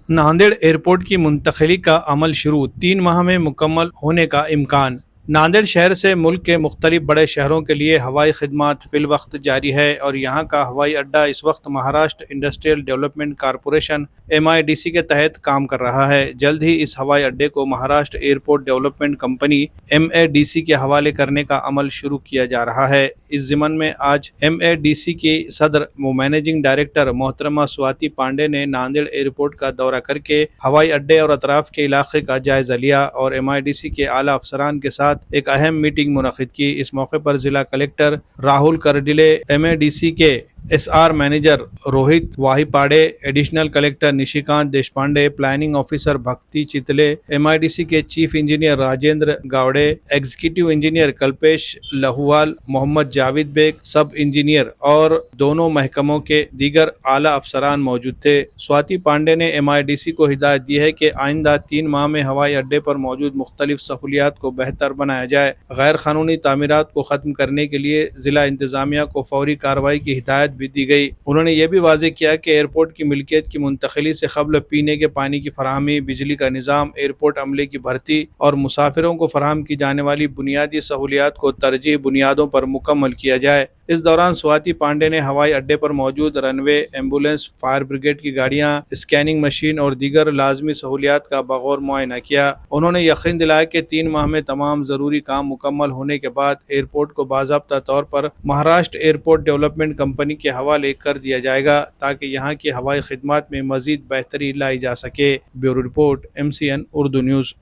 Nanded airport की मुंतकिली का अमल शुरू, 3 माह में मुकम्मल होने का इम्कान। नांदेड़ शहर से मुल्क के मुख्तलिफ बड़े शहरों के लिए हवाई खिदमत फिल वक्त जारी है और यहाँ का हवाई अड्डा इस वक्त Maharashtra industrial development corporation MIDC के तहत काम कर रहा है। जल्द ही इस हवाई अड्डे को Maharashtra airport development company MADC के हवाले करने का अमल शुरू किया जा रहा है। इस ज़िमन में आज MADC की सदर व मैनेजिंग डायरेक्टर मोहतरमा स्वाति पांडे ने नांदेड़ एयरपोर्ट का दौरा करके हवाई अड्डे और अतराफ के इलाके का जायजा लिया और MIDC के आला अफसरान के साथ एक अहम मीटिंग मुनक़िद की। इस मौके पर जिला कलेक्टर राहुल करडिले, MADC के SR manager Rohit Wahipade, additional collector Nishikant Deshpande, planning officer Bhakti Chitale, MIDC के chief engineer Rajendra Gawade, executive engineer Kalpesh Lahuwal, Mohammad Javed Baig, सब इंजीनियर और दोनों महकमों के दीगर आला अफसरान मौजूद थे। स्वाति पांडे ने MIDC को हिदायत दी है कि आइंदा 3 माह में हवाई अड्डे पर मौजूद मुख्तलिफ सहूलियात को बेहतर बनाया जाए। गैर कानूनी तामीरात को ख़त्म करने के लिए ज़िला इंतज़ामिया को फौरी कार्रवाई की हिदायत भी दी गई। उन्होंने ये भी वाज़ेह किया कि एयरपोर्ट की मिल्कियत की मुंतकिली से क़ब्ल पीने के पानी की फराहमी, बिजली का निज़ाम, एयरपोर्ट अमले की भर्ती और मुसाफिरों को फराहम की जाने वाली बुनियादी सहूलियात को तरजीह बुनियादों पर मुकम्मल किया जाए। इस दौरान स्वाति पांडे ने हवाई अड्डे पर मौजूद रनवे, एम्बुलेंस, फायर ब्रिगेड की गाड़ियां, स्कैनिंग मशीन और दीगर लाजमी सहूलियात का बगौर मुआयना किया। उन्होंने यकीन दिलाया कि 3 माह में तमाम ज़रूरी काम मुकम्मल होने के बाद एयरपोर्ट को बाज़ाब्ता तौर पर महाराष्ट्र एयरपोर्ट डेवलपमेंट कंपनी के हवाले कर दिया जाएगा ताकि यहाँ की हवाई खिदमत में मज़ीद बेहतरी लाई जा सके। Bureau report, MCN Urdu news.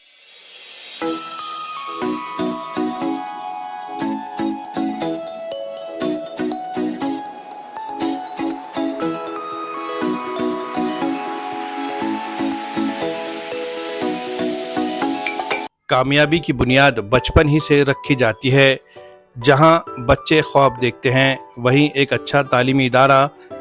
कामयाबी की बुनियाद बचपन ही से रखी जाती है। जहां बच्चे ख्वाब देखते हैं वहीं एक अच्छा तालीमी इदारा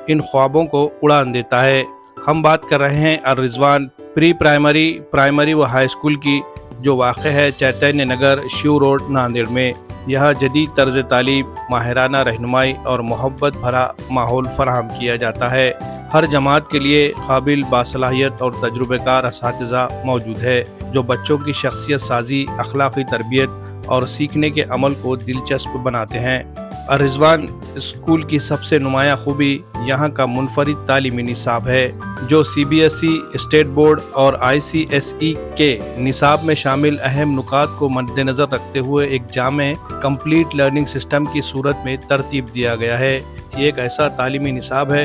इन ख्वाबों को उड़ान देता है। हम बात कर रहे हैं अर-रिज़वान प्री प्राइमरी, प्राइमरी व हाई स्कूल की, जो वाक़ है चैतन्य नगर, शिव रोड, नांदेड़ में। यहाँ जदीद तर्ज तालीम, माहिराना रहनुमाई और मोहब्बत भरा माहौल फराहम किया जाता है। हर जमात के लिए काबिल, बासलाहियत और तजुर्बेकार असातिज़ा मौजूद है जो बच्चों की शख्सियत साजी, अखलाकी तरबियत और सीखने के अमल को दिलचस्प बनाते हैं। अर-रिज़वान स्कूल की सबसे नुमायाँ खूबी यहाँ का मुनफरिद तालीमी निसाब है जो CBSE, स्टेट बोर्ड और ICSE के निसाब में शामिल अहम नुकात को मद्देनज़र रखते हुए एक जामे कंप्लीट लर्निंग सिस्टम की सूरत में तरतीब दिया गया है। ये एक ऐसा तालीमी निसाब है